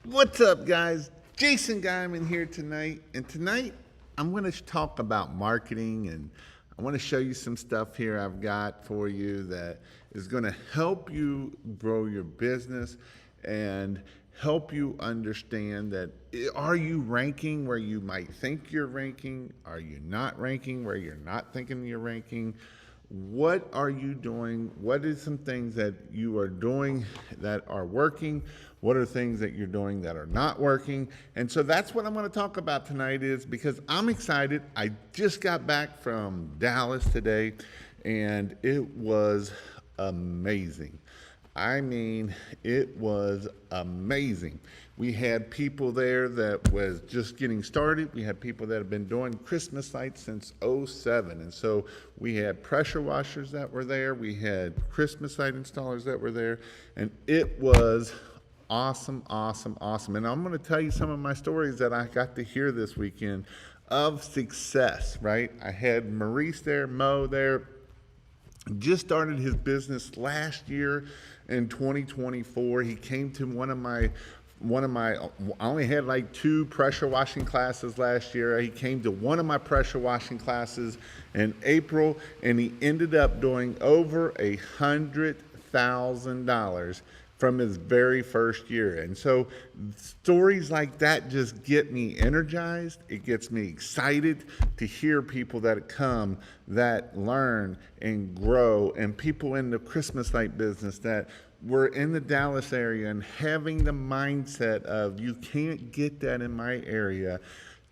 What's up, guys? Jason Guyman here tonight. And tonight, I'm going to talk about marketing, and I want to show you some stuff here I've got for you that is going to help you grow your business and help you understand that are you ranking where you might think you're ranking? Are you not ranking where you're not thinking you're ranking? What are you doing? What are some things that you are doing that are working? What are things that you're doing that are not working? And so that's what I'm going to talk about tonight, is because I'm excited. I just got back from Dallas today, and it was amazing. I mean, it was amazing. We had people there that was just getting started. We had people that have been doing Christmas lights since '07. And so we had pressure washers that were there. We had Christmas light installers that were there. And it was awesome, awesome, awesome. And I'm going to tell you some of my stories that I got to hear this weekend of success, right? I had Maurice there, Mo there, just started his business last year in 2024. He came to one of my I only had like 2 pressure washing classes last year. He came to one of my pressure washing classes in April, and he ended up doing over $100,000 from his very first year. And so stories like that just get me energized. It gets me excited to hear people that come, that learn and grow, and people in the Christmas light business that were in the Dallas area and having the mindset of, you can't get that in my area.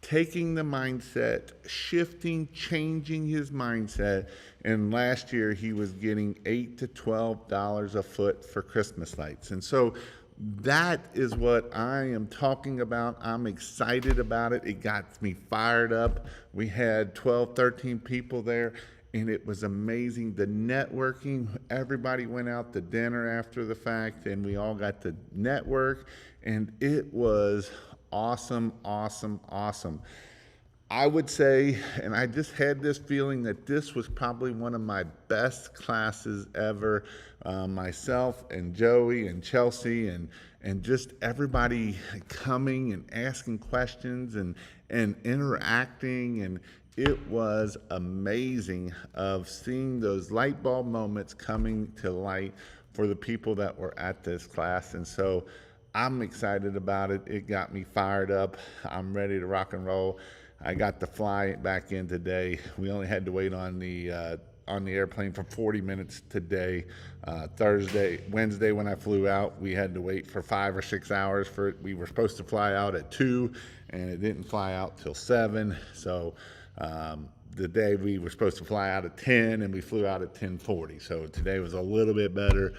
Taking the mindset, shifting, changing his mindset. And last year he was getting $8 to $12 a foot for Christmas lights. And so that is what I am talking about. I'm excited about it. It got me fired up. We had 12, 13 people there, and it was amazing. The networking, everybody went out to dinner after the fact, and we all got to network, and it was awesome, awesome, awesome. I would say, and I just had this feeling that this was probably one of my best classes ever. Myself and Joey and Chelsea and just everybody coming and asking questions and interacting, and it was amazing of seeing those light bulb moments coming to light for the people that were at this class. And so I'm excited about it. It got me fired up. I'm ready to rock and roll. I got to fly back in today. We only had to wait on the airplane for 40 minutes today. Wednesday when I flew out, we had to wait for 5 or 6 hours for it. We were supposed to fly out at 2, and it didn't fly out till 7. So the day we were supposed to fly out at 10, and we flew out at 10:40. So today was a little bit better.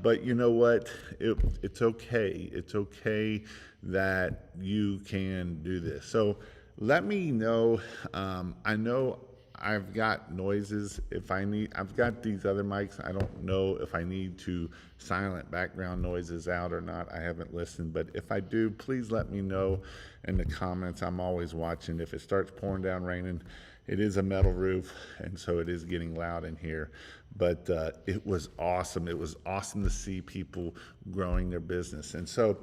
But you know what? It's okay. It's okay that you can do this. So let me know. I know I've got noises. If I need, I've got these other mics. I don't know if I need to silent background noises out or not. I haven't listened, but if I do, please let me know in the comments. I'm always watching. If it starts pouring down raining, it is a metal roof, and so it is getting loud in here. But it was awesome. It was awesome to see people growing their business. And so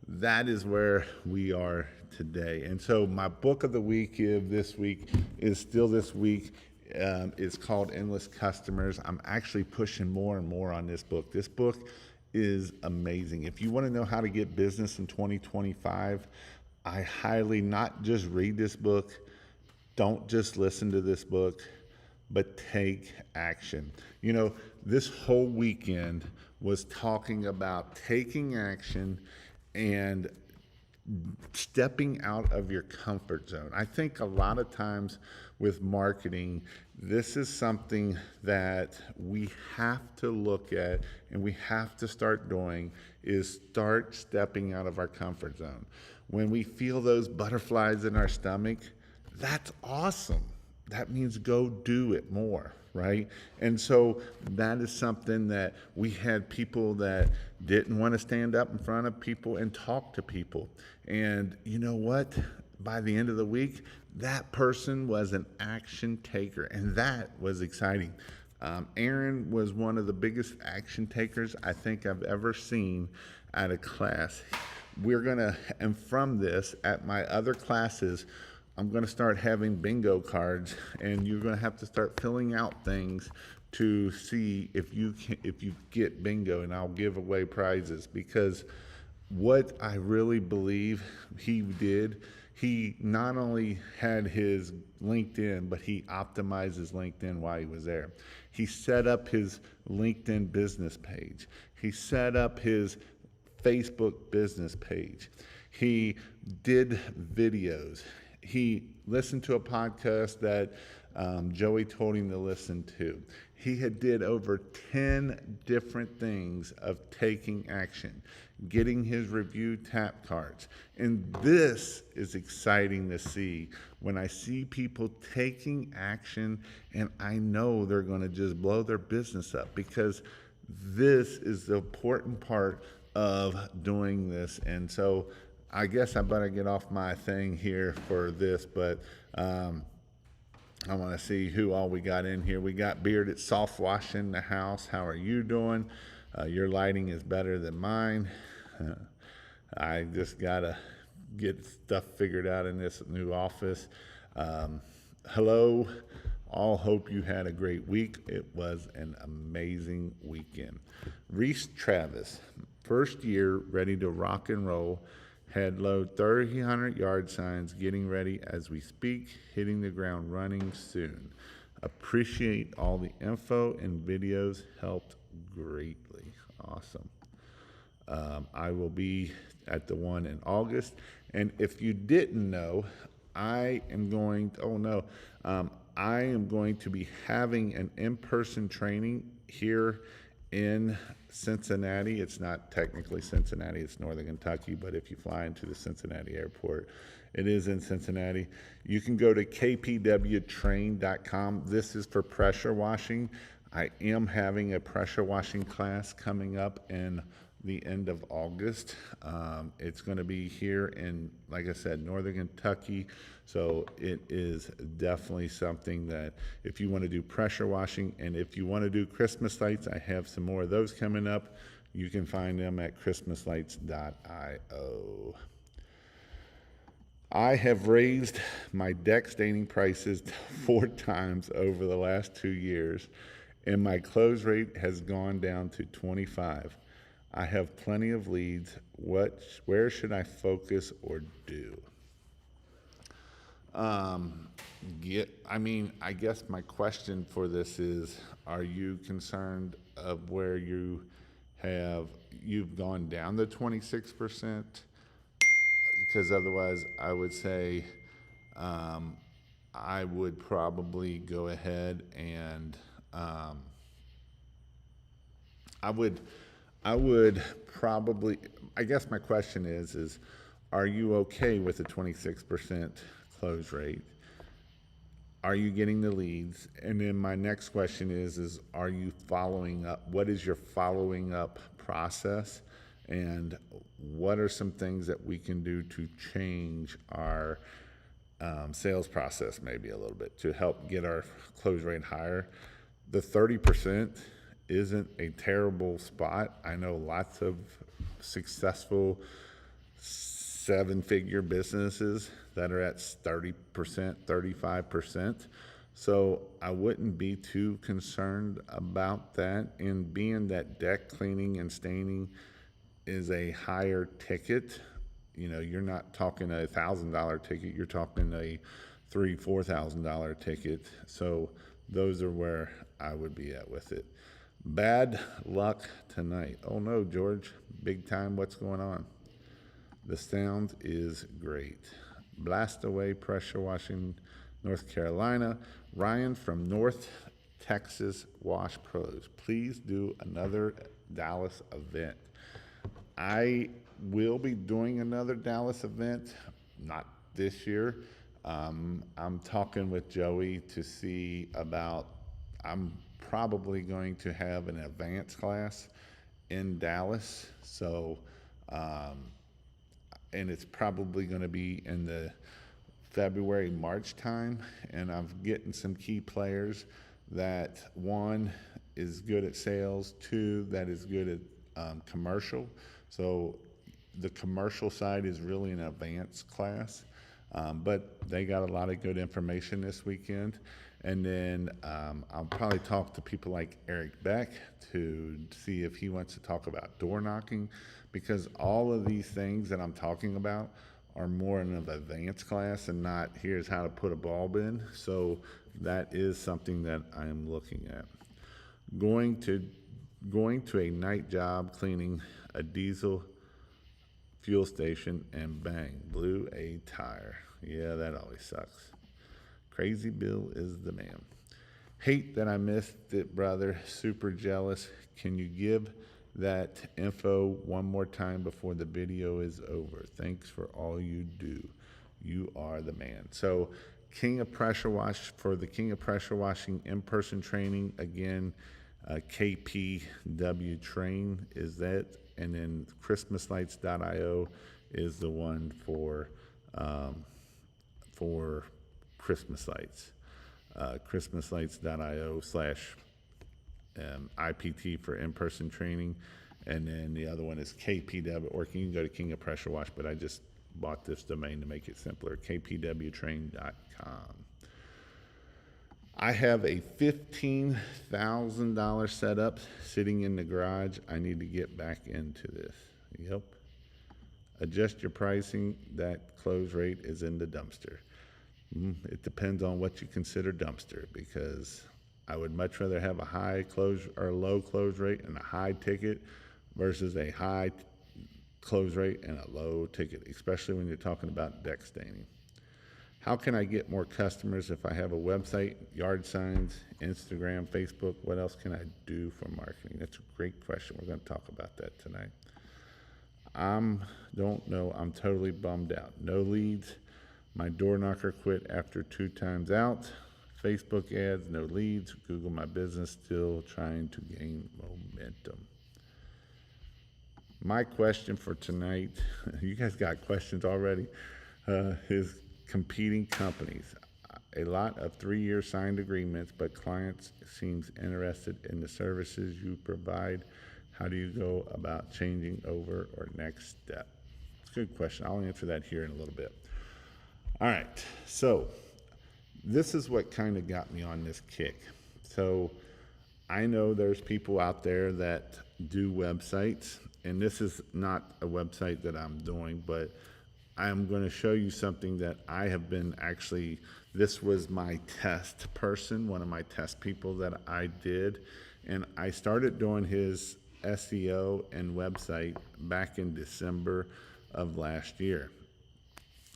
that is where we are today. And so my book of the week this week is still this week. It's called Endless Customers. I'm actually pushing more and more on this book. This book is amazing. If you want to know how to get business in 2025, I highly not just read this book, don't just listen to this book, but take action. You know, this whole weekend was talking about taking action and stepping out of your comfort zone. I think a lot of times with marketing, this is something that we have to look at and we have to start doing, is start stepping out of our comfort zone. When we feel those butterflies in our stomach, that's awesome. That means go do it more, right? And so that is something that we had people that didn't want to stand up in front of people and talk to people. And you know what? By the end of the week, that person was an action taker, and that was exciting. Aaron was one of the biggest action takers I think I've ever seen at a class. and from this, at my other classes, I'm gonna start having bingo cards, and you're gonna have to start filling out things to see if you get bingo, and I'll give away prizes. Because what I really believe he did, he not only had his LinkedIn, but he optimized his LinkedIn while he was there. He set up his LinkedIn business page. He set up his Facebook business page. He did videos. He listened to a podcast that Joey told him to listen to. He had did over 10 different things of taking action, getting his review tap cards. And this is exciting to see when I see people taking action, and I know they're going to just blow their business up, because this is the important part of doing this. And so I guess I better get off my thing here for this, but I want to see who all we got in here. We got Bearded Soft Wash in the house. How are you doing? Your lighting is better than mine. I just got to get stuff figured out in this new office. Hello. All hope you had a great week. It was an amazing weekend. Reese Travis, first year, ready to rock and roll. Head load 300 yard signs, getting ready as we speak, hitting the ground running soon. Appreciate all the info and videos, helped greatly. Awesome. I will be at the one in August. And if you didn't know, I am going to be having an in-person training here in Cincinnati. It's not technically Cincinnati, it's Northern Kentucky, but if you fly into the Cincinnati airport, it is in Cincinnati. You can go to kpwtrain.com. This is for pressure washing. I am having a pressure washing class coming up in the end of August. It's going to be here in, like I said, Northern Kentucky. So it is definitely something that if you want to do pressure washing, and if you want to do Christmas lights, I have some more of those coming up. You can find them at christmaslights.io. I have raised my deck staining prices 4 times over the last 2 years, and my close rate has gone down to 25. I have plenty of leads. Where should I focus or do? I guess my question for this is, are you concerned of where you've gone down to 26%? Because otherwise I would say, I would probably go ahead and, I would probably, I guess my question is, are you okay with a 26% close rate? Are you getting the leads? And then my next question is are you following up? What is your following up process? And what are some things that we can do to change our sales process maybe a little bit to help get our close rate higher? The 30% isn't a terrible spot. I know lots of successful 7-figure businesses that are at 30%, 35%. So I wouldn't be too concerned about that. And being that deck cleaning and staining is a higher ticket, you're not talking a $1,000 ticket, you're talking a $3,000-$4,000 ticket. So those are where I would be at with it. Bad luck tonight. Oh no, George, big time, what's going on? The sound is great. Blast away, pressure washing, North Carolina. Ryan from North Texas Wash Pros. Please do another Dallas event. I will be doing another Dallas event, not this year. I'm talking with Joey to see about, I'm probably going to have an advanced class in Dallas. So, and it's probably going to be in the February, March time. And I'm getting some key players that, one, is good at sales, two, that is good at commercial. So the commercial side is really an advanced class, but they got a lot of good information this weekend. And then I'll probably talk to people like Eric Beck to see if he wants to talk about door knocking, because all of these things that I'm talking about are more in an advanced class and not here's how to put a bulb in. So that is something that I'm looking at. Going to a night job cleaning a diesel fuel station and bang, blew a tire. Yeah, that always sucks. Crazy Bill is the man. Hate that I missed it, brother. Super jealous. Can you give that info one more time before the video is over? Thanks for all you do. You are the man. So King of Pressure Wash, for the King of Pressure Washing in-person training, again, KPW Train is that, and then ChristmasLights.io is the one for Christmas lights. ChristmasLights.io / IPT for in-person training, and then the other one is KPW, or you can go to King of Pressure Wash, but I just bought this domain to make it simpler, kpwtrain.com. I have a $15,000 setup sitting in the garage. I need to get back into this. Yep. Adjust your pricing. That close rate is in the dumpster. It depends on what you consider dumpster, because I would much rather have a high close or low close rate and a high ticket versus a high close rate and a low ticket, especially when you're talking about deck staining. How can I get more customers if I have a website, yard signs, Instagram, Facebook? What else can I do for marketing? That's a great question. We're going to talk about that tonight. Don't know. I'm totally bummed out. No leads. My door knocker quit after 2 times out. Facebook ads, no leads. Google My Business, still trying to gain momentum. My question for tonight, you guys got questions already, is competing companies. A lot of 3-year signed agreements, but clients seems interested in the services you provide. How do you go about changing over or next step? It's a good question. I'll answer that here in a little bit. All right, so this is what kind of got me on this kick. So I know there's people out there that do websites, and this is not a website that I'm doing, but I'm going to show you something that I have been actually, this was my test person, one of my test people that I did, and I started doing his SEO and website back in December of last year.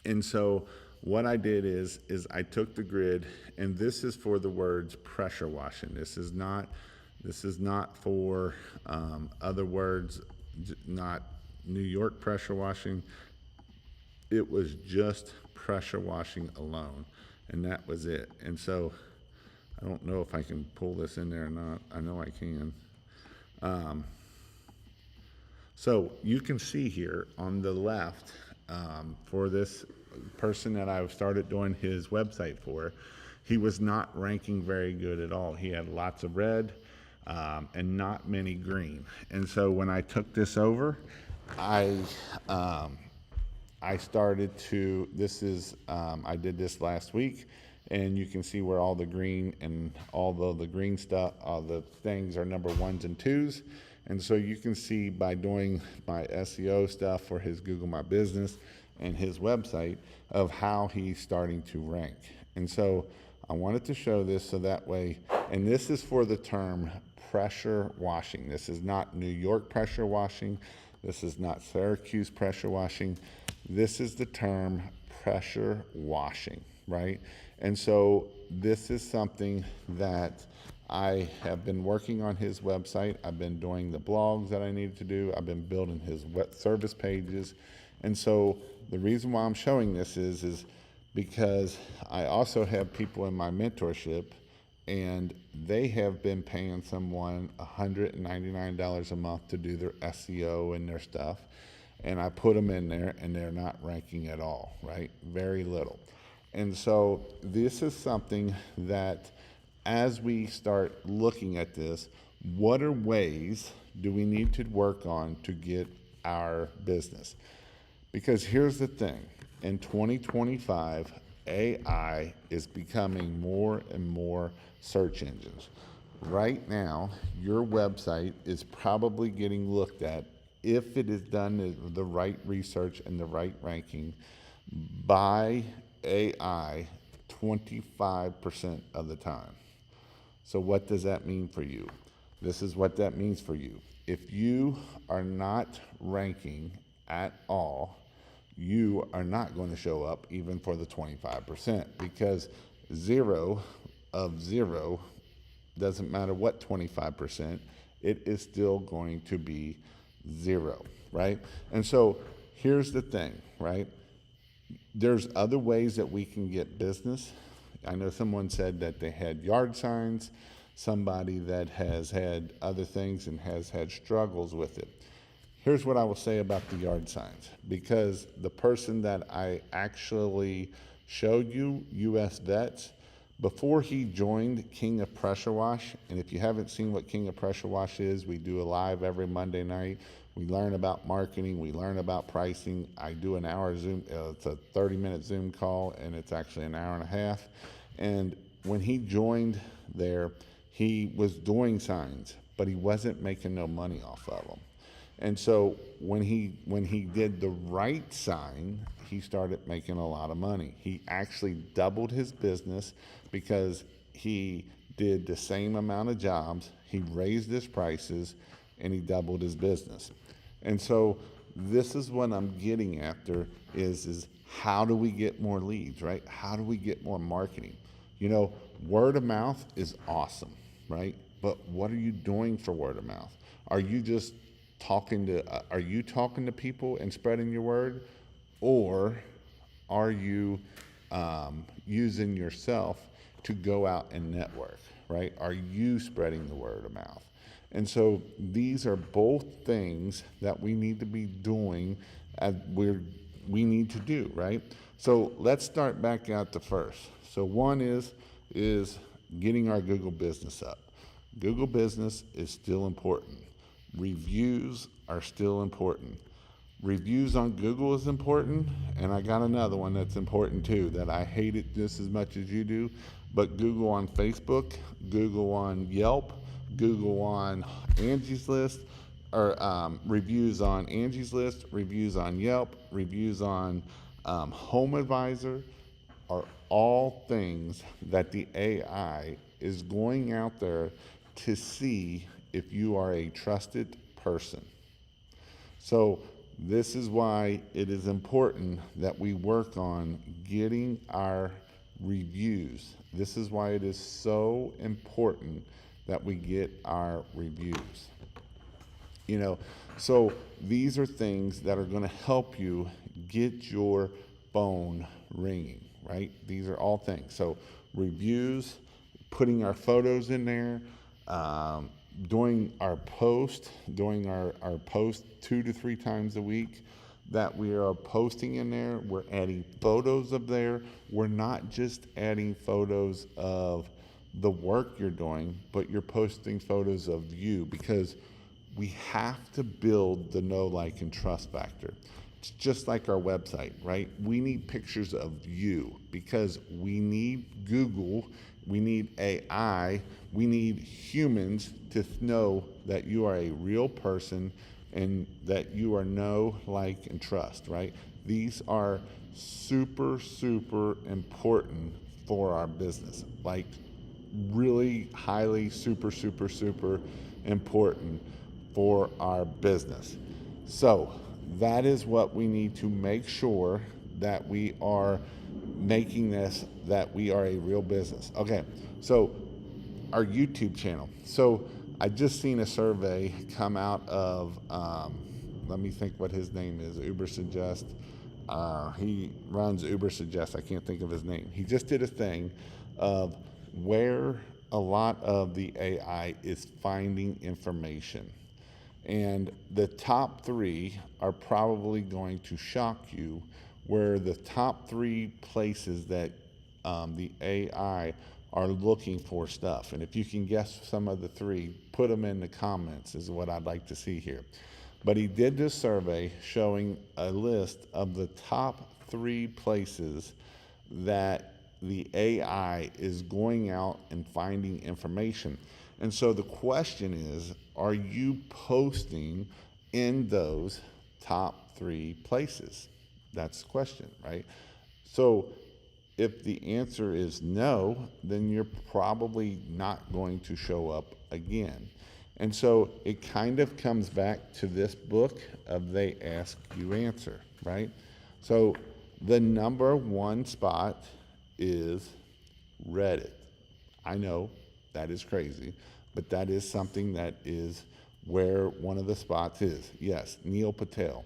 And so what I did is I took the grid, and this is for the words pressure washing. This is not for other words, not New York pressure washing. It was just pressure washing alone, and that was it. And so I don't know if I can pull this in there or not. I know I can. So you can see here on the left, for this person that I started doing his website for, he was not ranking very good at all. He had lots of red and not many green. And so when I took this over, I started to, I did this last week, and you can see where all the green and all the green stuff, all the things are number 1s and 2s. And so you can see by doing my SEO stuff for his Google My Business and his website of how he's starting to rank. And so I wanted to show this so that way, and this is for the term pressure washing. This is not New York pressure washing. This is not Syracuse pressure washing. This is the term pressure washing, right? And so this is something that I have been working on his website. I've been doing the blogs that I needed to do. I've been building his web service pages. And so the reason why I'm showing this is because I also have people in my mentorship, and they have been paying someone $199 a month to do their SEO and their stuff. And I put them in there, and they're not ranking at all, right? Very little. And so this is something that, as we start looking at this, what are ways do we need to work on to get our business. Because here's the thing, in 2025, AI is becoming more and more search engines. Right now, your website is probably getting looked at, if it is done the right research and the right ranking, by AI 25% of the time. So what does that mean for you? This is what that means for you. If you are not ranking at all, you are not going to show up even for the 25%, because zero of zero, doesn't matter what 25%, it is still going to be zero, right? And so here's the thing, right? There's other ways that we can get business. I know someone said that they had yard signs, somebody that has had other things and has had struggles with it. Here's what I will say about the yard signs, because the person that I actually showed you, US Vets, before he joined King of Pressure Wash, and if you haven't seen what King of Pressure Wash is, we do a live every Monday night. We learn about marketing, we learn about pricing. I do an hour Zoom, it's a 30-minute Zoom call, and it's actually an hour and a half. And when he joined there, he was doing signs, but he wasn't making no money off of them. And so when he did the right sign, he started making a lot of money. He actually doubled his business because he did the same amount of jobs, he raised his prices, and he doubled his business. And so this is what I'm getting after is how do we get more leads, right? How do we get more marketing? You know, word of mouth is awesome, right? But what are you doing for word of mouth? Are you just talking to people and spreading your word, or are you using yourself to go out and network, right? Are you spreading the word of mouth? And so these are both things that we need to be doing, as we need to do, right? So let's start back out to first. So one is getting our Google business up. Google business is still important. Reviews are still important. Reviews on Google is important, and I got another one that's important too, that I hate it just as much as you do, but Google on Facebook, Google on Yelp, Google on Angie's List, or reviews on Angie's List, reviews on Yelp, reviews on Home Advisor, are all things that the AI is going out there to see if you are a trusted person. So this is why it is important that we work on getting our reviews. This is why it is so important that we get our reviews. You know, so these are things that are going to help you get your phone ringing, right? These are all things. So reviews, putting our photos in there, doing our post 2 to 3 times a week that we are posting in there. We're adding photos of there. We're not just adding photos of the work you're doing, but you're posting photos of you, because we have to build the know, like, and trust factor. It's just like our website, right? We need pictures of you, because we need Google, we need AI, we need humans to know that you are a real person and that you are know, like, and trust, right? These are super, super important for our business. Like, really highly, super, super, super important for our business. So that is what we need to make sure that we are making this, that we are a real business. Okay, so our YouTube channel. So I just seen a survey come out of, let me think what his name is, Uber Suggest. He runs Uber Suggest. I can't think of his name. He just did a thing of where a lot of the AI is finding information. And the top 3 are probably going to shock you, where the top 3 places that the AI are looking for stuff. And if you can guess some of the 3, put them in the comments, is what I'd like to see here. But he did this survey showing a list of the top 3 places that the AI is going out and finding information. And so the question is, are you posting in those top 3 places? That's the question, right? So if the answer is no, then you're probably not going to show up again. And so it kind of comes back to this book of They Ask, You Answer, right? So the number 1 spot is Reddit. I know that is crazy, but that is something that is where one of the spots is. Yes, Neil Patel.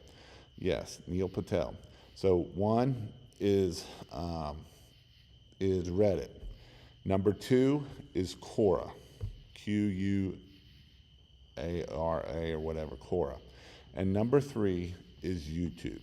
Yes, Neil Patel. So 1 is Reddit. Number 2 is Quora, Quara or whatever, Quora. And number 3 is YouTube,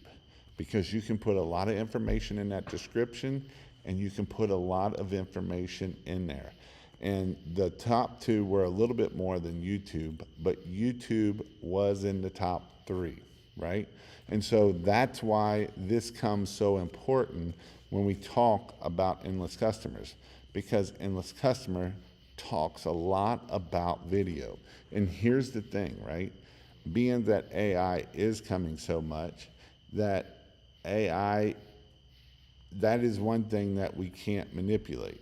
because you can put a lot of information in that description and you can put a lot of information in there. And the top 2 were a little bit more than YouTube, but YouTube was in the top 3, right? And so that's why this comes so important when we talk about endless customers, because endless customer talks a lot about video. And here's the thing, right? Being that AI is coming so much, that AI, that is one thing that we can't manipulate,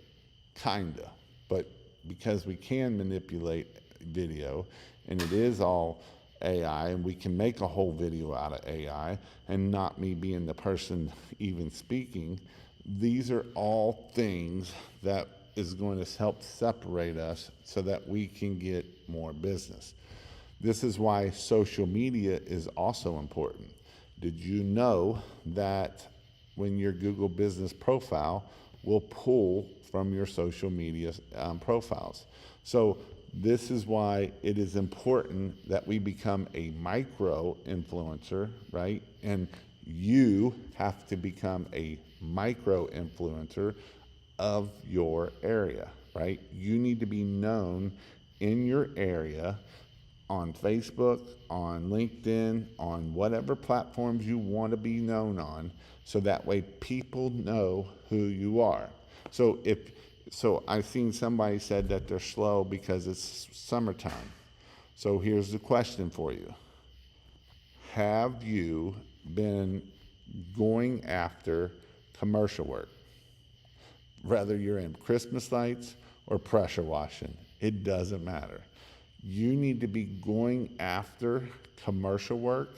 kinda. But because we can manipulate video, and it is all AI, and we can make a whole video out of AI, and not me being the person even speaking, these are all things that is going to help separate us so that we can get more business. This is why social media is also important. Did you know that when your Google business profile will pull from your social media profiles? So this is why it is important that we become a micro influencer, right? And you have to become a micro influencer of your area, right? You need to be known in your area on Facebook, on LinkedIn, on whatever platforms you want to be known on, so that way people know who you are. So I've seen somebody said that they're slow because it's summertime. So here's the question for you. Have you been going after commercial work? Whether you're in Christmas lights or pressure washing, it doesn't matter. You need to be going after commercial work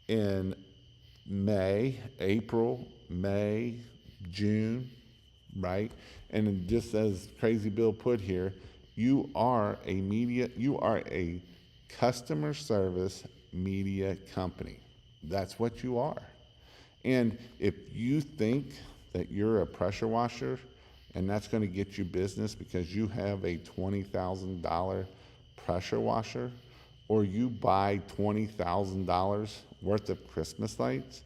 in April, May, June, right? And just as Crazy Bill put here, you are a customer service media company. That's what you are. And if you think that you're a pressure washer and that's going to get you business because you have a $20,000 pressure washer, or you buy $20,000 worth of Christmas lights,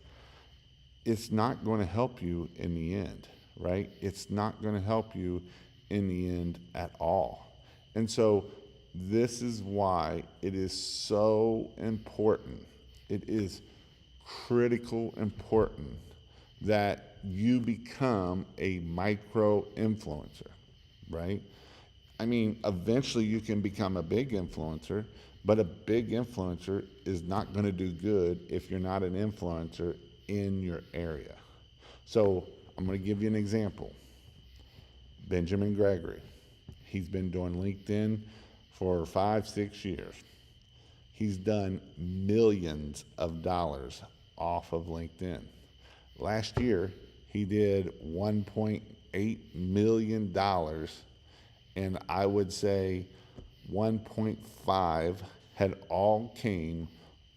it's not going to help you in the end, right? It's not going to help you in the end at all. And so this is why it is so important. It is critical important that you become a micro influencer, right? I mean, eventually you can become a big influencer, but a big influencer is not going to do good if you're not an influencer in your area. So I'm going to give you an example. Benjamin Gregory. He's been doing LinkedIn for 5-6 years. He's done millions of dollars off of LinkedIn. Last year, he did $1.8 million, and I would say 1.5 had all came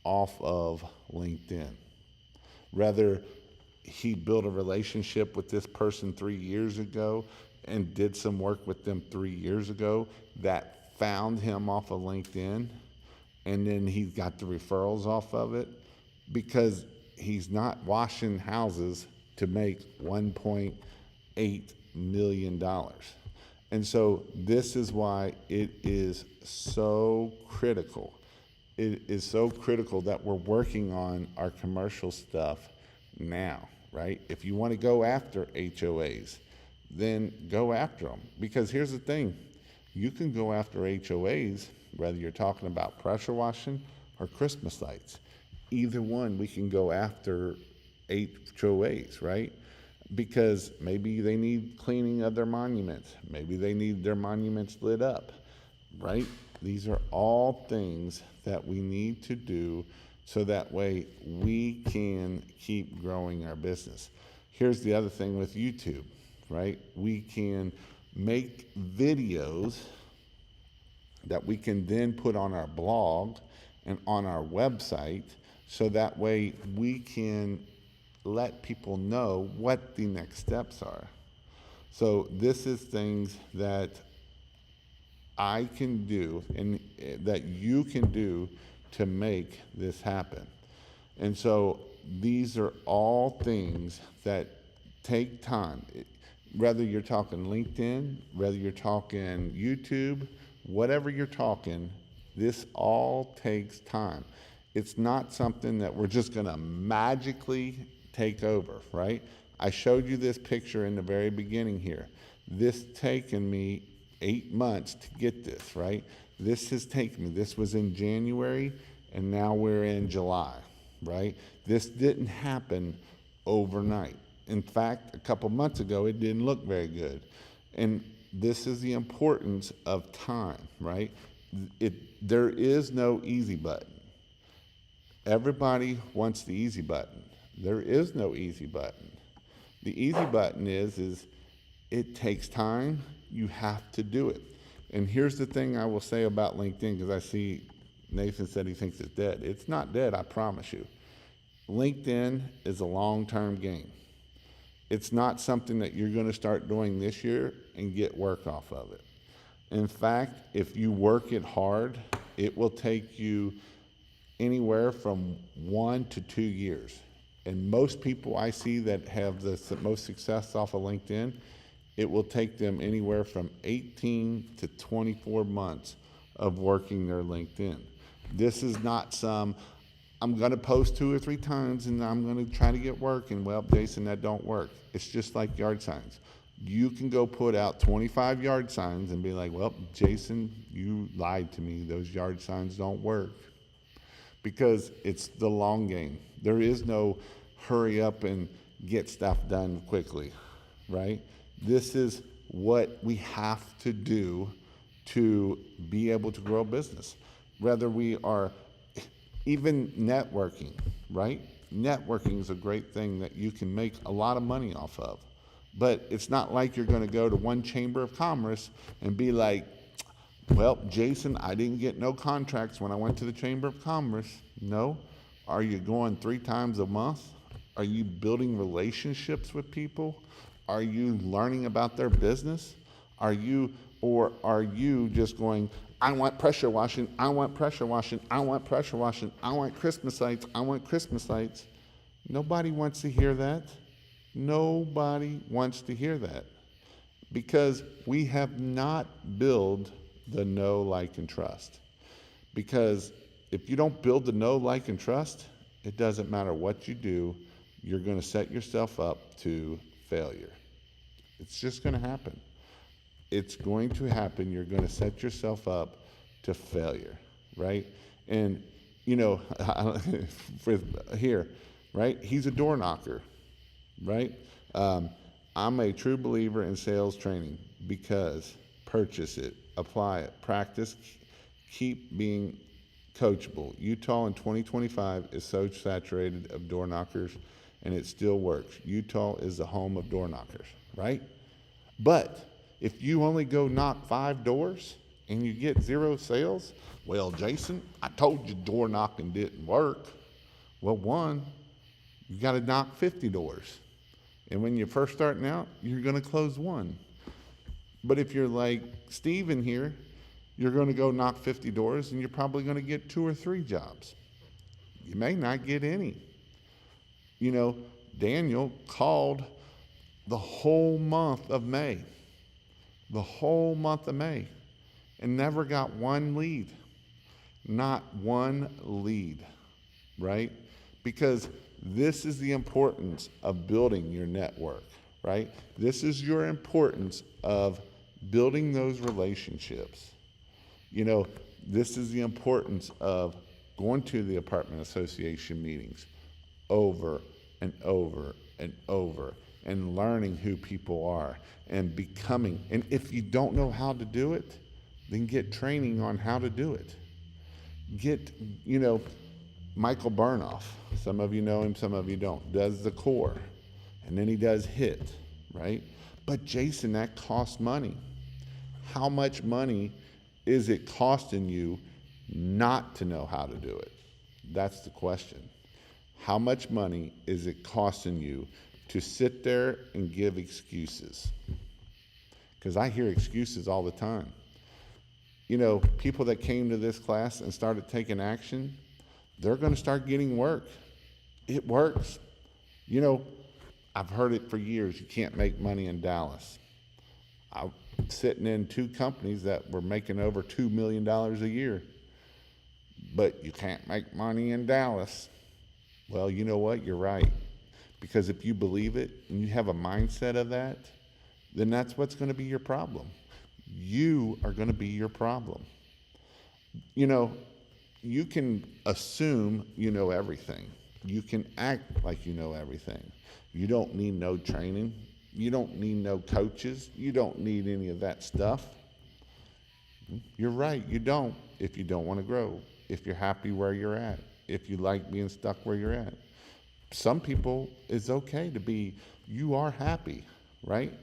off of LinkedIn. Whether he built a relationship with this person 3 years ago and did some work with them 3 years ago that found him off of LinkedIn, and then he's got the referrals off of it, because he's not washing houses to make $1.8 million. And so this is why it is so critical it is so critical that we're working on our commercial stuff now, right? If you want to go after HOAs, then go after them. Because here's the thing, you can go after HOAs, whether you're talking about pressure washing or Christmas lights. Either one, we can go after HOAs, right? Because maybe they need cleaning of their monuments. Maybe they need their monuments lit up, right? These are all things that we need to do so that way we can keep growing our business. Here's the other thing with YouTube, right? We can make videos that we can then put on our blog and on our website so that way we can let people know what the next steps are. So this is things that I can do and that you can do to make this happen. And so these are all things that take time. Whether you're talking LinkedIn, whether you're talking YouTube, whatever you're talking, this all takes time. It's not something that we're just going to magically take over, right? I showed you this picture in the very beginning here. This taken me 8 months to get this, right? This has taken me, this was in January, and now we're in July, right? This didn't happen overnight. In fact, a couple months ago, it didn't look very good. And this is the importance of time, right? There is no easy button. Everybody wants the easy button. There is no easy button. The easy button is it takes time. You have to do it. And here's the thing I will say about LinkedIn, because I see Nathan said he thinks it's dead. It's not dead, I promise you. LinkedIn is a long-term game. It's not something that you're going to start doing this year and get work off of it. In fact, if you work it hard, it will take you anywhere from 1 to 2 years. And most people I see that have the most success off of LinkedIn, it will take them anywhere from 18 to 24 months of working their LinkedIn. This is not some, I'm going to post 2 or 3 times and I'm going to try to get work, and well, Jason, that don't work. It's just like yard signs. You can go put out 25 yard signs and be like, well, Jason, you lied to me. Those yard signs don't work. Because it's the long game. There is no hurry up and get stuff done quickly, right? This is what we have to do to be able to grow a business. Whether we are even networking, right? Networking is a great thing that you can make a lot of money off of. But it's not like you're going to go to one chamber of commerce and be like, well, Jason, I didn't get no contracts when I went to the Chamber of Commerce. No. Are you going 3 times a month? Are you building relationships with people? Are you learning about their business? Are you just going, I want pressure washing, I want pressure washing, I want pressure washing, I want Christmas lights, I want Christmas lights. Nobody wants to hear that. Nobody wants to hear that. Because we have not built the know, like, and trust. Because if you don't build the know, like, and trust, it doesn't matter what you do, you're going to set yourself up to failure. It's just going to happen. It's going to happen. You're going to set yourself up to failure, right? And, you know, here, right? He's a door knocker, right? I'm a true believer in sales training because purchase it, apply it, practice, keep being coachable. Utah in 2025 is so saturated of door knockers, and it still works. Utah is the home of door knockers, right? But if you only go knock 5 doors and you get 0 sales, well, Jason, I told you door knocking didn't work. Well, one, you got to knock 50 doors. And when you're first starting out, you're going to close 1. But if you're like Steven here, you're going to go knock 50 doors and you're probably going to get 2 or 3 jobs. You may not get any. You know, Daniel called the whole month of May, and never got 1 lead. not one lead, right? Because this is the importance of building your network, right? This is your importance of building those relationships. You know, this is the importance of going to the apartment association meetings over and over and over and learning who people are and becoming. And if you don't know how to do it, then get training on how to do it. Get, you know, Michael Burnoff, some of you know him, some of you don't, does the core, and then he does HIT, right? But Jason, that costs money. How much money is it costing you not to know how to do it? That's the question. How much money is it costing you to sit there and give excuses? Because I hear excuses all the time. You know, people that came to this class and started taking action, they're going to start getting work. It works. You know, I've heard it for years. You can't make money in Dallas. I'm sitting in 2 companies that were making over $2 million a year. But you can't make money in Dallas. Well, you know what? You're right. Because if you believe it and you have a mindset of that, then that's what's going to be your problem. You are going to be your problem. You know, you can assume you know everything. You can act like you know everything. You don't need no training. You don't need no coaches. You don't need any of that stuff. You're right, you don't, if you don't want to grow, if you're happy where you're at, if you like being stuck where you're at. Some people, it's okay to be, you are happy, right?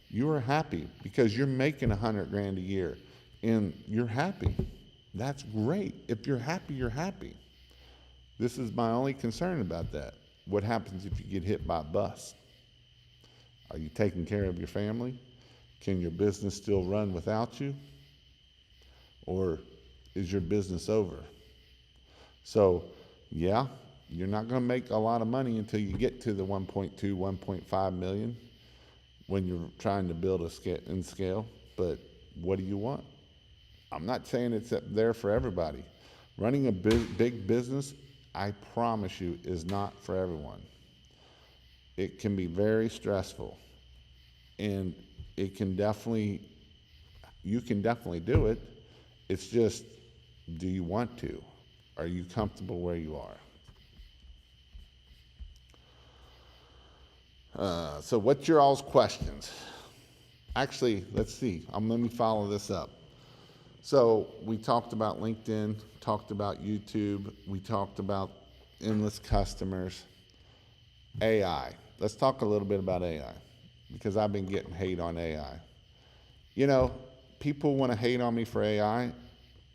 You are happy because you're making $100,000 a year and you're happy. That's great. If you're happy, you're happy. This is my only concern about that. What happens if you get hit by a bus? Are you taking care of your family? Can your business still run without you? Or is your business over? So, yeah, you're not going to make a lot of money until you get to the 1.2, 1.5 million when you're trying to build a scale. But what do you want? I'm not saying it's there for everybody. Running a big business, I promise you, is not for everyone. It can be very stressful, and it can definitely, you can definitely do it. It's just, do you want to? Are you comfortable where you are? So what's your all's questions? Actually, let's see. Let me follow this up. So we talked about LinkedIn, talked about YouTube, we talked about endless customers, AI. Let's talk a little bit about AI because I've been getting hate on AI. You know, people want to hate on me for AI.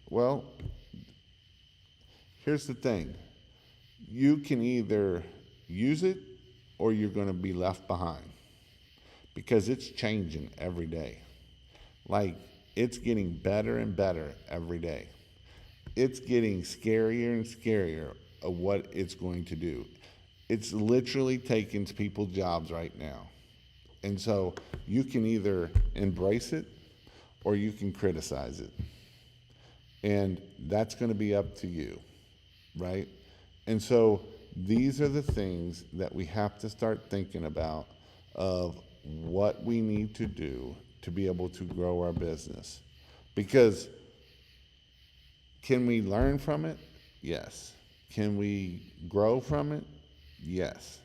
Well, here's the thing. You can either use it or you're going to be left behind because it's changing every day. Like, it's getting better and better every day. It's getting scarier and scarier of what it's going to do. It's literally taking people's jobs right now. And so you can either embrace it or you can criticize it. And that's going to be up to you, right? And so these are the things that we have to start thinking about of what we need to do to be able to grow our business. Because can we learn from it? Yes. Can we grow from it? Yes.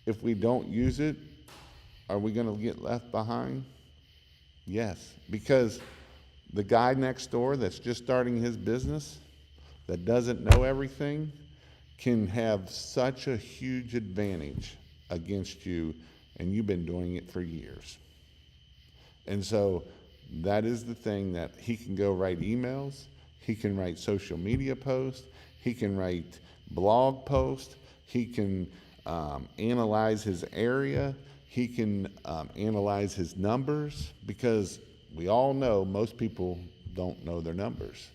If we don't use it, are we going to get left behind? Yes. Because the guy next door that's just starting his business, that doesn't know everything, can have such a huge advantage against you, and you've been doing it for years. And so that is the thing, that he can go write emails, he can write social media posts, he can write blog posts, he can analyze his area, he can analyze his numbers, because we all know most people don't know their numbers.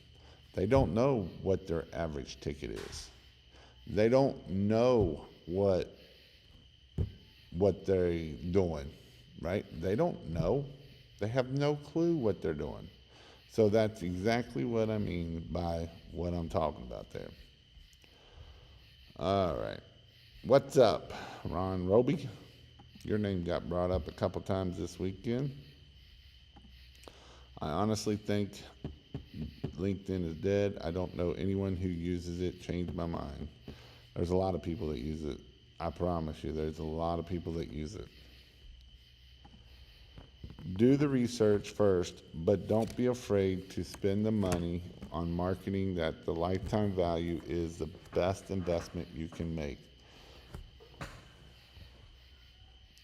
They don't know what their average ticket is. They don't know what they're doing, right? They don't know. They have no clue what they're doing. So that's exactly what I mean by what I'm talking about there. All right. What's up, Ron Roby? Your name got brought up a couple times this weekend. I honestly think LinkedIn is dead. I don't know anyone who uses it. Changed my mind. There's a lot of people that use it. I promise you, there's a lot of people that use it. Do the research first, but don't be afraid to spend the money on marketing that the lifetime value is the best investment you can make.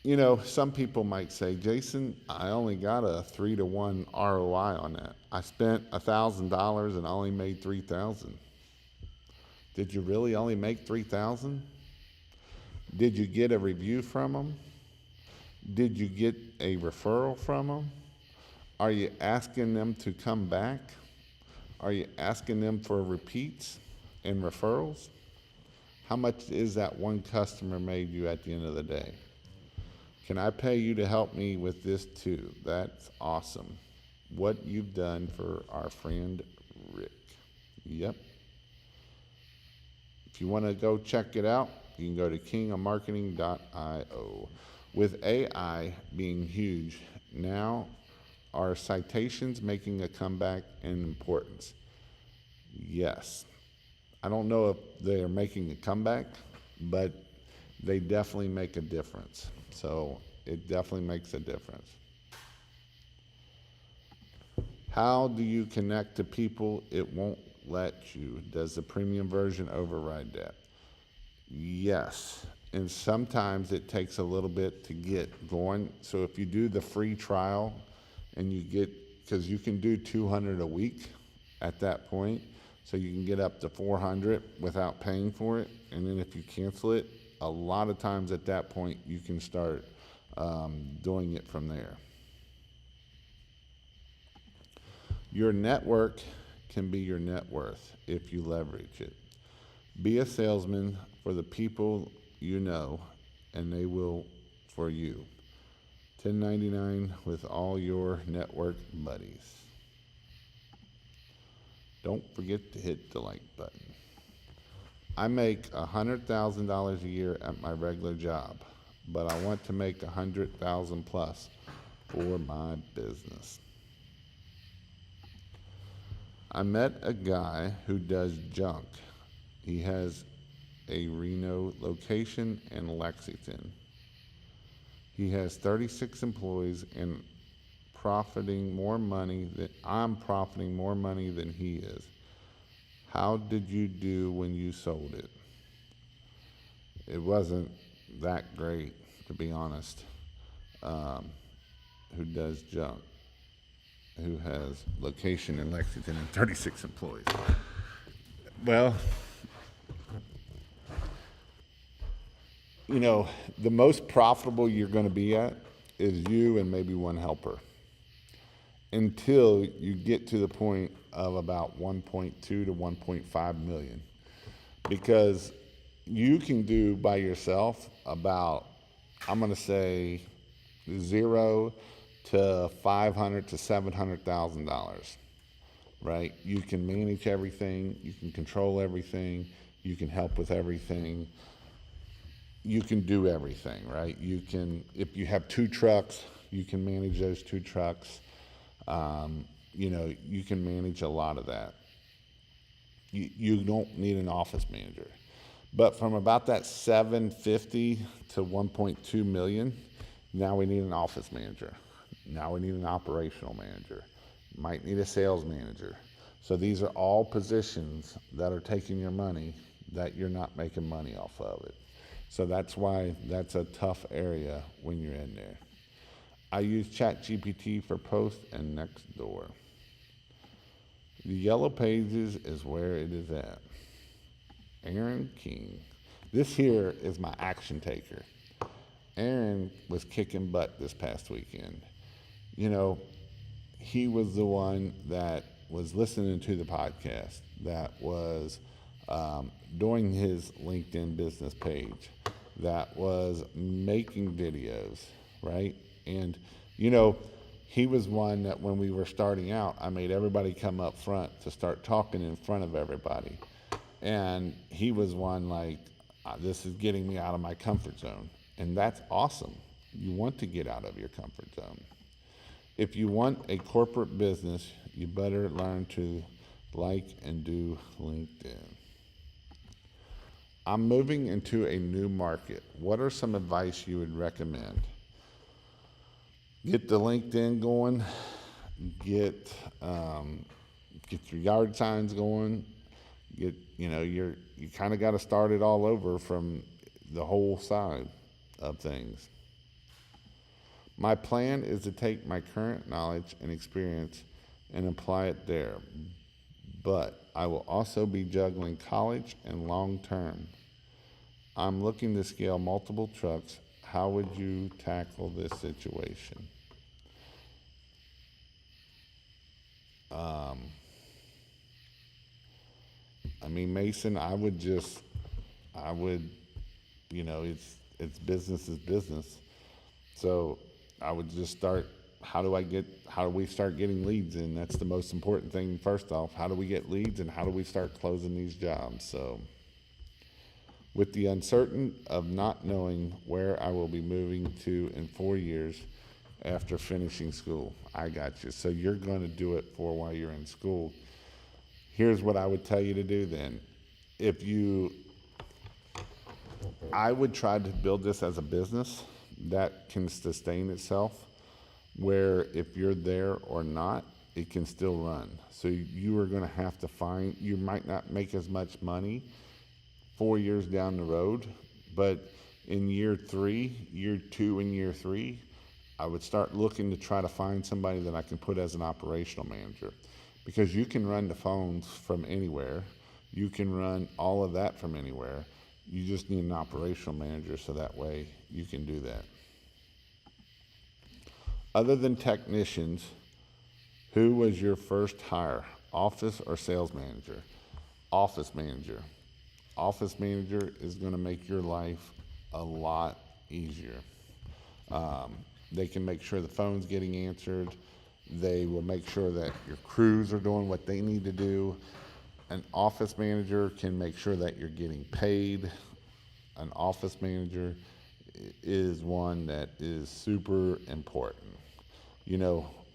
You know, some people might say, Jason, I only got a 3-to-1 ROI on that. I spent $1,000 and I only made $3,000. Did you really only make $3,000? Did you get a review from them? Did you get a referral from them? Are you asking them to come back? Are you asking them for repeats and referrals? How much is that one customer made you at the end of the day? Can I pay you to help me with this too? That's awesome. What you've done for our friend Rick. Yep. If you want to go check it out, you can go to kingofmarketing.io. With AI being huge, now are citations making a comeback in importance? Yes. I don't know if they are making a comeback, but they definitely make a difference. So it definitely makes a difference. How do you connect to people? It won't let you. Does the premium version override that? Yes. And sometimes it takes a little bit to get going. So if you do the free trial and you get, because you can do 200 a week at that point, so you can get up to 400 without paying for it. And then if you cancel it, a lot of times at that point you can start doing it from there. Your network can be your net worth if you leverage it. Be a salesman for the people you know, and they will for you. 1099 with all your network buddies. Don't forget to hit the like button. I make $100,000 a year at my regular job, but I want to make $100,000 plus for my business. I met a guy who does junk. He has a Reno location in Lexington. He has 36 employees and profiting more money than I'm profiting more money than he is. How did you do when you sold it? It wasn't that great, to be honest. Who does junk? Who has location in Lexington and 36 employees? Well, you know, the most profitable you're going to be at is you and maybe one helper until you get to the point of about 1.2 to 1.5 million. Because you can do by yourself about, I'm going to say, $0 to $500,000 to $700,000, right? You can manage everything, you can control everything, you can help with everything. You can do everything, right? You can, if you have 2 trucks, you can manage those 2 trucks. You know, you can manage a lot of that. You don't need an office manager. But from about that 750 to 1.2 million, now we need an office manager. Now we need an operational manager. Might need a sales manager. So these are all positions that are taking your money that you're not making money off of it. So that's why that's a tough area when you're in there. I use ChatGPT for Post and Nextdoor. The yellow pages is where it is at. Aaron King. This here is my action taker. Aaron was kicking butt this past weekend. You know, he was the one that was listening to the podcast, that was doing his LinkedIn business page, that was making videos, right? And, you know, he was one that when we were starting out, I made everybody come up front to start talking in front of everybody. And he was one like, this is getting me out of my comfort zone. And that's awesome. You want to get out of your comfort zone. If you want a corporate business, you better learn to like and do LinkedIn. I'm moving into a new market. What are some advice you would recommend? Get the LinkedIn going. Get get your yard signs going. Get you kind of got to start it all over from the whole side of things. My plan is to take my current knowledge and experience and apply it there, but I will also be juggling college and long term. I'm looking to scale multiple trucks. How would you tackle this situation? Um, I mean, Mason, I would, it's business is business. So I would just start. How do we start getting leads in? That's the most important thing. First off, how do we get leads and how do we start closing these jobs? So, with the uncertain of not knowing where I will be moving to in 4 years after finishing school, I got you. So you're going to do it for while you're in school. Here's what I would tell you to do then. If you, I would try to build this as a business that can sustain itself, where if you're there or not, it can still run. So you are going to have to find, you might not make as much money 4 years down the road, but in year 2 and year 3, I would start looking to try to find somebody that I can put as an operational manager, because you can run the phones from anywhere. You can run all of that from anywhere. You just need an operational manager so that way you can do that. Other than technicians, who was your first hire? Office or sales manager? Office manager. Office manager is going to make your life a lot easier. They can make sure the phone's getting answered. They will make sure that your crews are doing what they need to do. An office manager can make sure that you're getting paid. An office manager is one that is super important.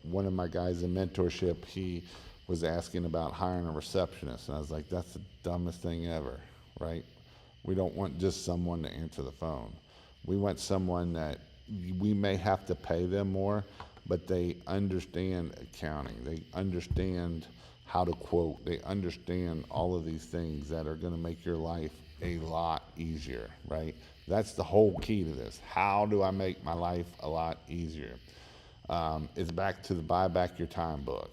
One of my guys in mentorship, he was asking about hiring a receptionist, and I was like, that's the dumbest thing ever, right? We don't want just someone to answer the phone. We want someone that we may have to pay them more, but they understand accounting. They understand how to quote. They understand all of these things that are going to make your life a lot easier, right? That's the whole key to this. How do I make my life a lot easier? It's back to the buy back your time book.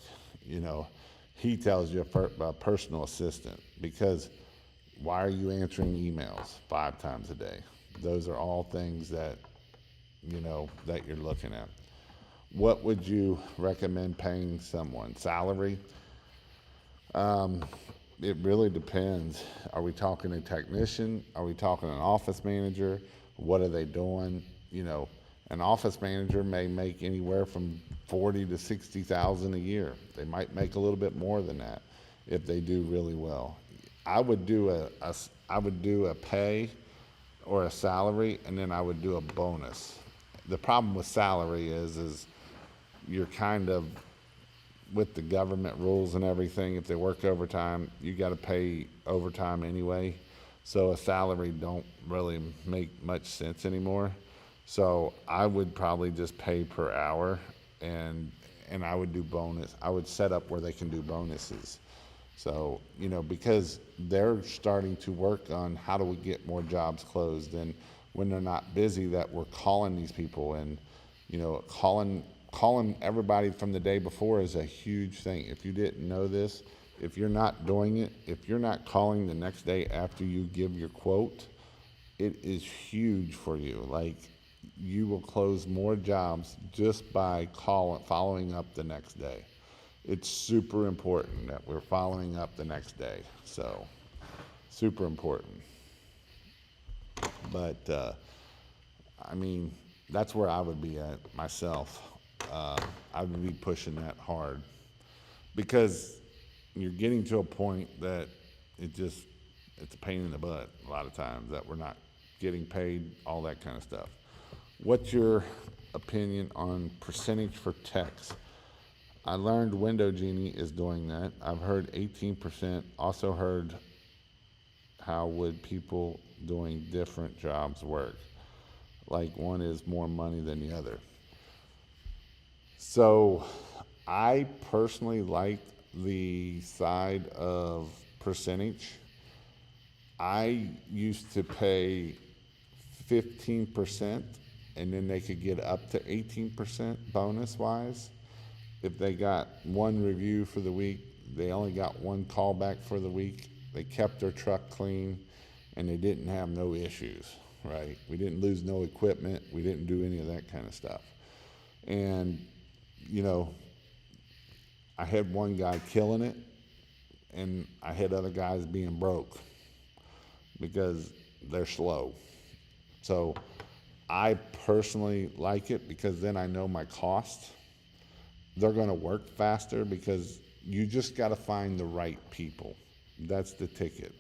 He tells you a personal assistant, because why are you answering emails 5 times a day? Those are all things that that you're looking at. What would you recommend paying someone? Salary? It really depends. Are we talking a technician? Are we talking an office manager? What are they doing? An office manager may make anywhere from 40 to 60,000 a year. They might make a little bit more than that if they do really well. I would do a pay or a salary, and then I would do a bonus. The problem with salary is you're kind of, with the government rules and everything, if they work overtime, you got to pay overtime anyway. So a salary don't really make much sense anymore. So I would probably just pay per hour, and I would do bonus. I would set up where they can do bonuses. So, because they're starting to work on how do we get more jobs closed, and when they're not busy, that we're calling these people, and calling everybody from the day before is a huge thing. If you didn't know this, if you're not doing it, if you're not calling the next day after you give your quote, it is huge for you. Like, you will close more jobs just by following up the next day. It's super important that we're following up the next day. So, super important. But, that's where I would be at myself. I would be pushing that hard because you're getting to a point that it's a pain in the butt a lot of times that we're not getting paid, all that kind of stuff. What's your opinion on percentage for techs? I learned Window Genie is doing that. I've heard 18%. Also heard how would people doing different jobs work? Like one is more money than the other. So I personally like the side of percentage. I used to pay 15% and then they could get up to 18% bonus wise. If they got one review for the week, they only got one callback for the week, they kept their truck clean, and they didn't have no issues, right? We didn't lose no equipment, we didn't do any of that kind of stuff. And, you know, I had one guy killing it, and I had other guys being broke because they're slow. So I personally like it because then I know my costs. They're going to work faster because you just got to find the right people. That's the ticket.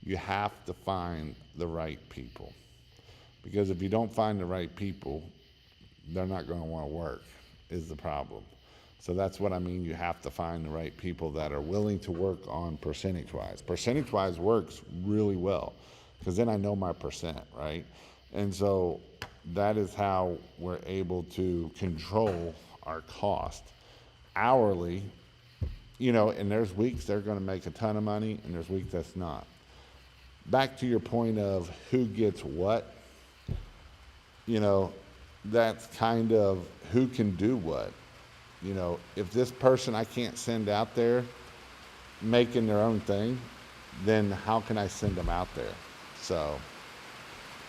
You have to find the right people. Because if you don't find the right people, they're not going to want to work, is the problem. So that's what I mean. You have to find the right people that are willing to work on percentage wise. Percentage wise works really well because then I know my percent, right? And so that is how we're able to control our cost. Hourly, you know, and there's weeks they're going to make a ton of money and there's weeks that's not. Back to your point of who gets what, you know, that's kind of who can do what. You know, if this person I can't send out there making their own thing, then how can I send them out there? So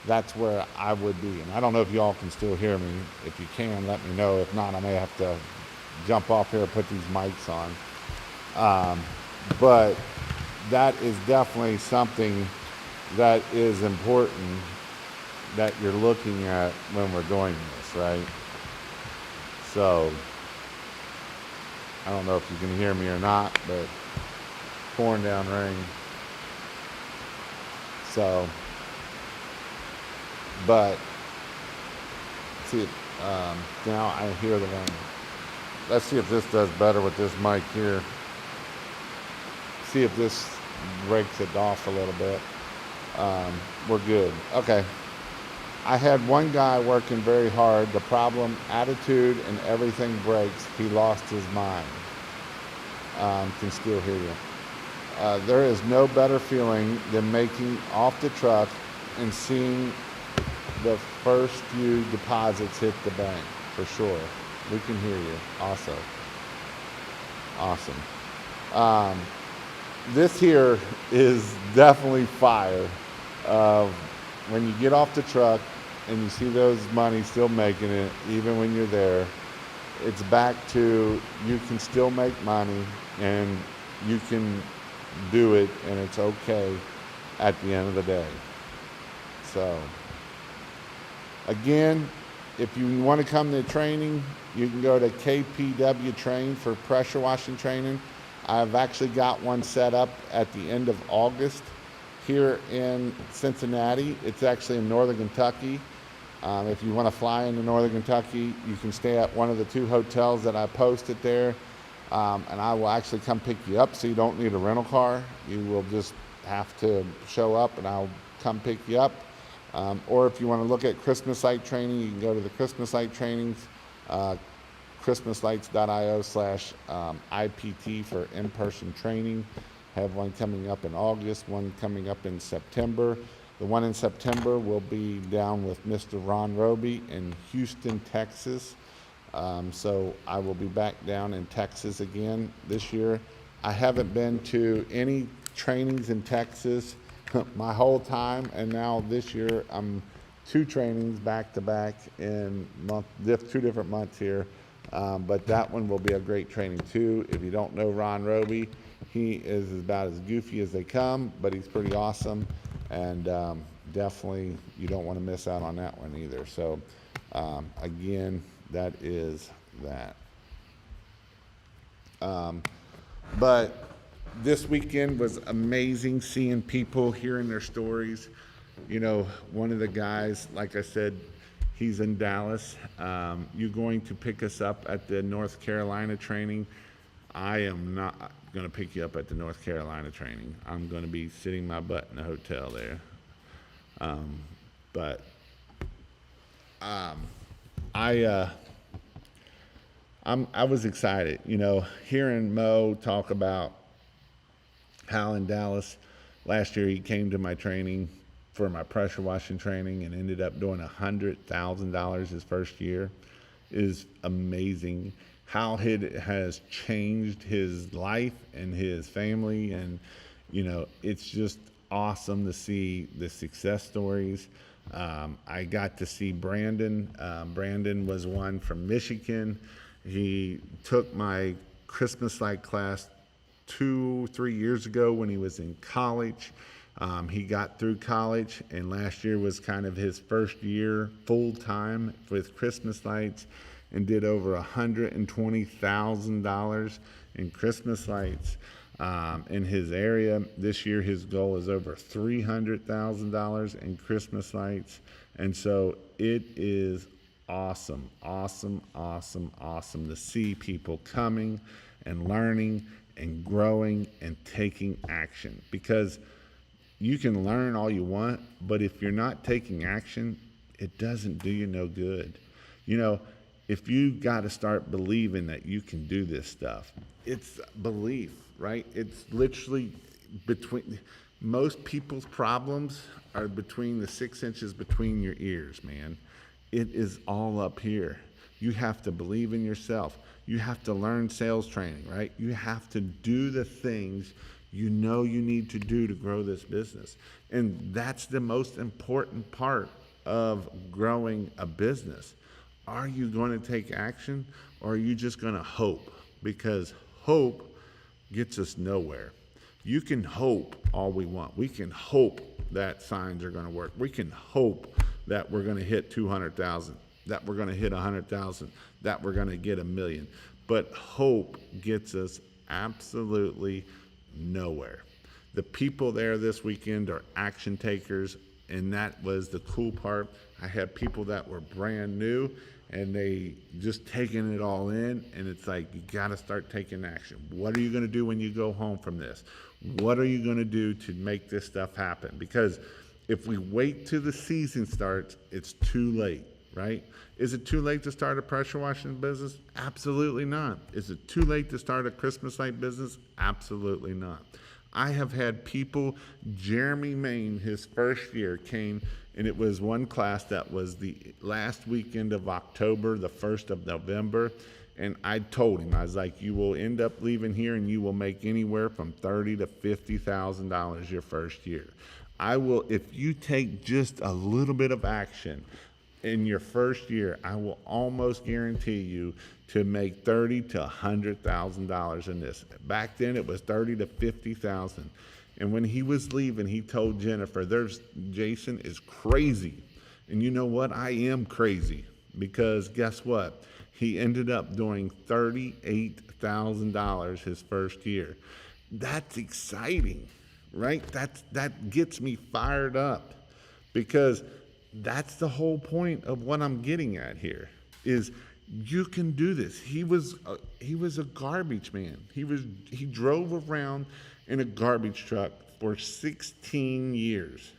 that's where I would be. And I don't know if y'all can still hear me. If you can, let me know. If not, I may have to jump off here and put these mics on. But that is definitely something that is important that you're looking at when we're doing this, right? So I don't know if you can hear me or not, but pouring down rain. So, but see, now I hear the rain. Let's see if this does better with this mic here. See if this breaks it off a little bit. We're good. Okay. I had one guy working very hard. The problem, attitude and everything breaks. He lost his mind. Can still hear you. There is no better feeling than making off the truck and seeing the first few deposits hit the bank, for sure. We can hear you. Awesome. This here is definitely fire. When you get off the truck and you see those money still making it, even when you're there, it's back to you can still make money and you can do it and it's okay at the end of the day. So again, if you want to come to training, you can go to KPW Train for pressure washing training. I've actually got one set up at the end of August here in Cincinnati. It's actually in Northern Kentucky. If you want to fly into Northern Kentucky, you can stay at one of the 2 hotels that I posted there. And I will actually come pick you up so you don't need a rental car. You will just have to show up and I'll come pick you up. Or if you want to look at Christmas light training, you can go to the Christmas light trainings, christmaslights.io/IPT for in-person training. Have one coming up in August, one coming up in September. The one in September will be down with Mr. Ron Roby in Houston, Texas. So I will be back down in Texas again this year. I haven't been to any trainings in Texas my whole time, and now this year I'm 2 trainings back to back in 2 different months here. But that one will be a great training too. If you don't know Ron Roby, he is about as goofy as they come, but he's pretty awesome. And definitely you don't want to miss out on that one either. So again, that is that. But this weekend was amazing, seeing people, hearing their stories. You know, one of the guys, like I said, he's in Dallas. You're going to pick us up at the North Carolina training. I am not going to pick you up at the North Carolina training. I'm going to be sitting my butt in a hotel there. But I I was excited, you know, hearing Mo talk about how in Dallas last year he came to my training for my pressure washing training and ended up doing $100,000 his first year is amazing. How it has changed his life and his family, and you know, it's just awesome to see the success stories. I got to see Brandon. Brandon was one from Michigan. He took my Christmas light class 2-3 years ago when he was in college. He got through college, and last year was kind of his first year full time with Christmas lights, and did over $120,000 in Christmas lights in his area. This year, his goal is over $300,000 in Christmas lights, and so it is awesome, awesome, awesome, awesome to see people coming and learning and growing and taking action, because you can learn all you want, but if you're not taking action, it doesn't do you no good. You know, if you got to start believing that you can do this stuff, it's belief, right? It's literally between most people's problems are between the 6 inches between your ears, man. It is all up here. You have to believe in yourself. You have to learn sales training, right? You have to do the things you know you need to do to grow this business. And that's the most important part of growing a business. Are you going to take action, or are you just going to hope? Because hope gets us nowhere. You can hope all we want. We can hope that signs are going to work. We can hope that we're going to hit 200,000, that we're going to hit 100,000, that we're going to get 1 million. But hope gets us absolutely nowhere. The people there this weekend are action takers, and that was the cool part. I had people that were brand new, and they just taking it all in, and it's like, you got to start taking action. What are you going to do when you go home from this? What are you going to do to make this stuff happen? Because if we wait till the season starts, it's too late, right? Is it too late to start a pressure washing business? Absolutely not. Is it too late to start a Christmas light business? Absolutely not. I have had people, Jeremy Main, his first year came, and it was one class that was the last weekend of October, the 1st of November. And I told him, I was like, you will end up leaving here and you will make anywhere from $30,000 to $50,000 your first year. I will, if you take just a little bit of action in your first year, I will almost guarantee you to make $30,000 to $100,000 in this. Back then it was $30,000 to $50,000. And when he was leaving, he told Jennifer, Jason is crazy. And you know what? I am crazy, because guess what? He ended up doing $38,000 his first year. That's exciting, right? That gets me fired up, because that's the whole point of what I'm getting at here is you can do this. He was a garbage man. He drove around in a garbage truck for 16 years.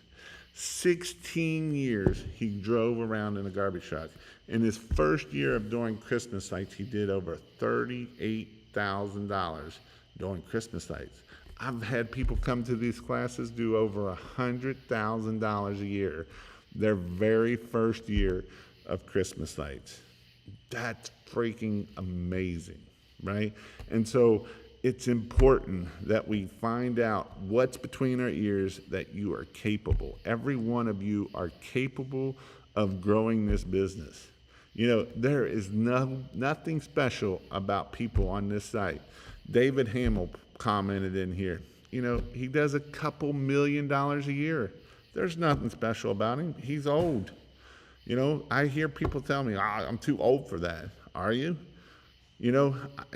16 years he drove around in a garbage truck. In his first year of doing Christmas lights, he did over $38,000 doing Christmas lights. I've had people come to these classes do over $100,000 a year their very first year of Christmas lights. That's freaking amazing, right? And so it's important that we find out what's between our ears, that you are capable. Every one of you are capable of growing this business. You know, there is nothing special about people on this site. David Hamill commented in here, you know, he does $2 million a year. There's nothing special about him. He's old. I hear people tell me, I'm too old for that. Are you?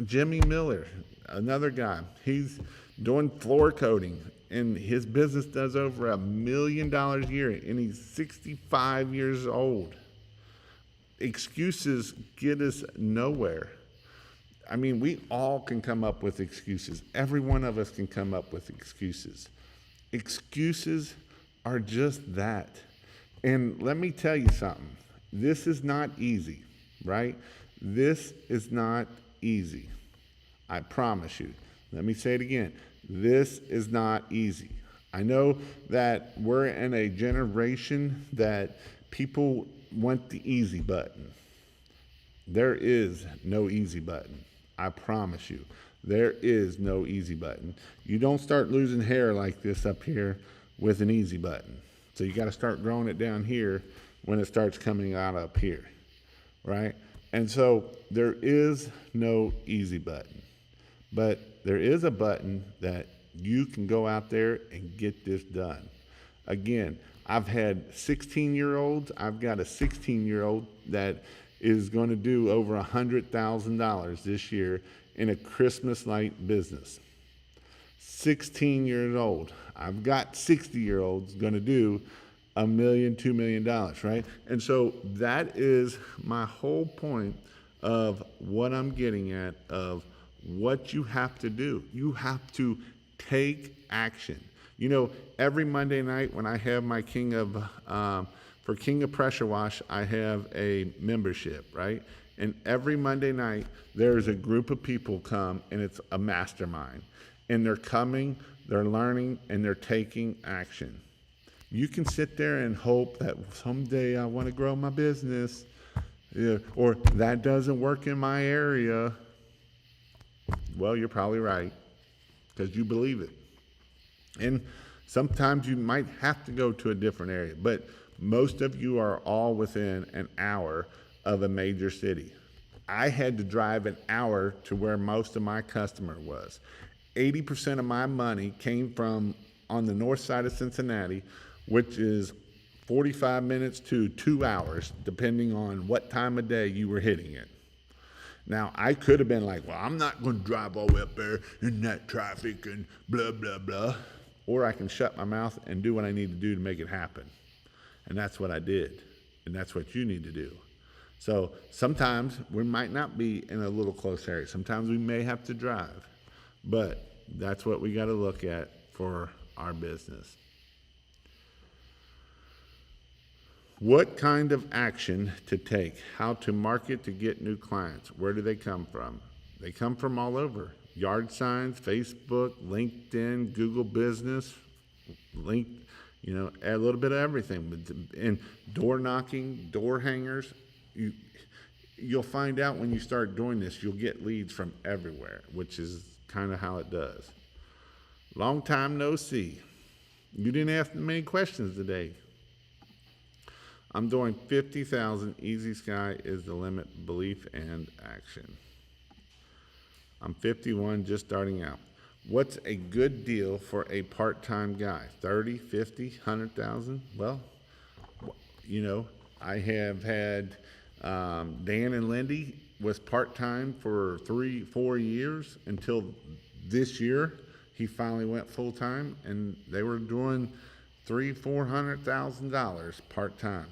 Jimmy Miller, another guy, he's doing floor coating and his business does over $1 million a year and he's 65 years old. Excuses get us nowhere. I mean, we all can come up with excuses. Every one of us can come up with excuses. Excuses are just that. And let me tell you something. This is not easy, right? This is not easy. I promise you. Let me say it again. This is not easy. I know that we're in a generation that people want the easy button. There is no easy button. I promise you. There is no easy button. You don't start losing hair like this up here with an easy button. So you got to start growing it down here when it starts coming out up here, right? And so there is no easy button, but there is a button that you can go out there and get this done. Again, I've had 16-year-olds. I've got a 16-year-old that is going to do over $100,000 this year in a Christmas light business. 16 years old. I've got 60-year-olds going to do $1 million, $2 million, right? And so that is my whole point of what I'm getting at, of what you have to do. You have to take action. Every Monday night when I have my for King of Pressure Wash, I have a membership, right? And every Monday night, there's a group of people come, and it's a mastermind. And they're coming, they're learning, and they're taking action. You can sit there and hope that someday I want to grow my business, or that doesn't work in my area. Well, you're probably right, because you believe it. And sometimes you might have to go to a different area, but most of you are all within an hour of a major city. I had to drive an hour to where most of my customer was. 80% of my money came from on the north side of Cincinnati, which is 45 minutes to 2 hours, depending on what time of day you were hitting it. Now, I could have been like, well, I'm not going to drive all the way up there in that traffic and blah, blah, blah. Or I can shut my mouth and do what I need to do to make it happen. And that's what I did. And that's what you need to do. So sometimes we might not be in a little close area. Sometimes we may have to drive. But that's what we got to look at for our business. What kind of action to take? How to market to get new clients? Where do they come from? They come from all over. Yard signs, Facebook, LinkedIn, Google Business, a little bit of everything. And door knocking, door hangers. You'll find out when you start doing this, you'll get leads from everywhere, which is kind of how it does. Long time no see. You didn't ask many questions today. I'm doing 50,000. Easy sky is the limit. Belief and action. I'm 51, just starting out. What's a good deal for a part-time guy? 30, 50, 100,000? Well, I have had Dan and Lindy was part-time for 3-4 years until this year. He finally went full-time, and they were doing $300,000-$400,000 part-time.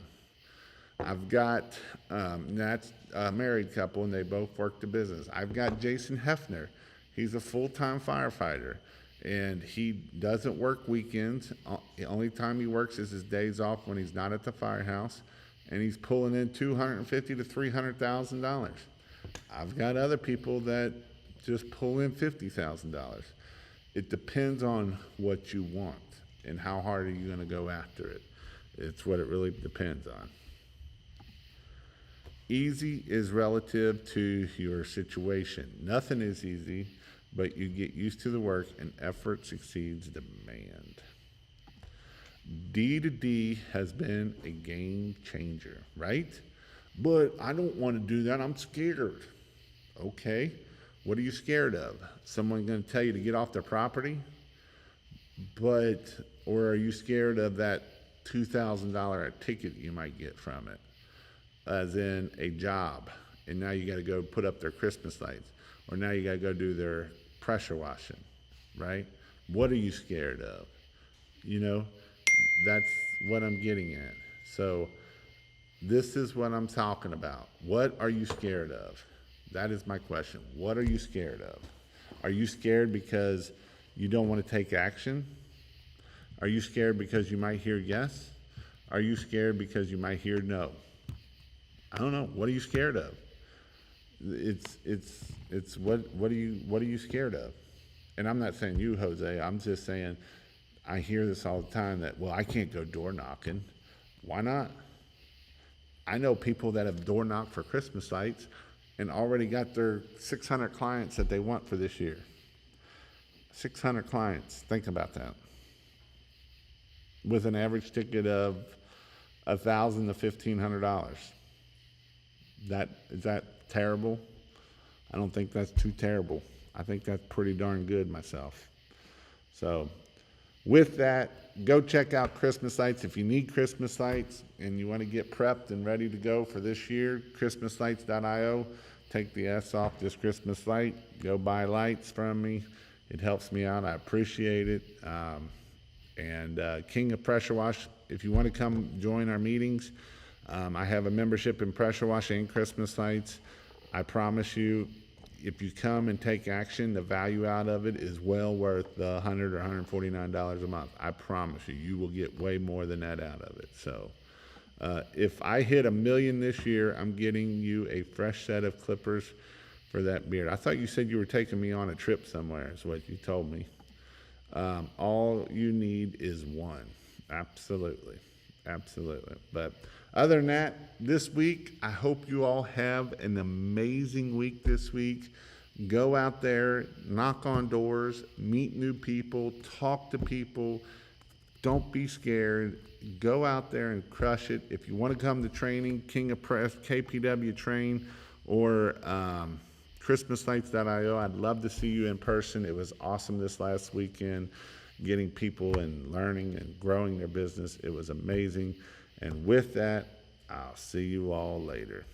I've got, that's a married couple, and they both work the business. I've got Jason Hefner. He's a full-time firefighter, and he doesn't work weekends. The only time he works is his days off when he's not at the firehouse, and he's pulling in $250,000 to $300,000. I've got other people that just pull in $50,000. It depends on what you want and how hard are you going to go after it. It's what it really depends on. Easy is relative to your situation. Nothing is easy, but you get used to the work and effort succeeds demand. D to D has been a game changer, right? But I don't want to do that. I'm scared. Okay. What are you scared of? Someone going to tell you to get off their property? Or are you scared of that $2,000 ticket you might get from it? as in a job, and now you got to go put up their Christmas lights, or now you got to go do their pressure washing, right? What are you scared of? You know, that's what I'm getting at. So this is what I'm talking about. What are you scared of? That is my question. What are you scared of? Are you scared because you don't want to take action? Are you scared because you might hear yes? Are you scared because you might hear no? I don't know. What are you scared of? It's what are you scared of? And I'm not saying you, Jose. I'm just saying I hear this all the time that, well, I can't go door knocking. Why not? I know people that have door knocked for Christmas lights and already got their 600 clients that they want for this year. 600 clients. Think about that. With an average ticket of $1,000 to $1,500. Is that terrible? I don't think that's too terrible. I think that's pretty darn good myself. So with that, go check out Christmas lights. If you need Christmas lights and you want to get prepped and ready to go for this year, christmaslights.io. Take the S off this Christmas light. Go buy lights from me. It helps me out. I appreciate it. King of Pressure Wash, if you want to come join our meetings, I have a membership in Pressure Wash and Christmas lights. I promise you, if you come and take action, the value out of it is well worth the $100 or $149 a month. I promise you, you will get way more than that out of it. So if I hit 1 million this year, I'm getting you a fresh set of clippers for that beard. I thought you said you were taking me on a trip somewhere, is what you told me. All you need is one. Absolutely. Absolutely. But other than that, this week, I hope you all have an amazing week this week. Go out there, knock on doors, meet new people, talk to people. Don't be scared. Go out there and crush it. If you want to come to training, King of Press, KPW Train, or christmaslights.io, I'd love to see you in person. It was awesome this last weekend, getting people and learning and growing their business. It was amazing. And with that, I'll see you all later.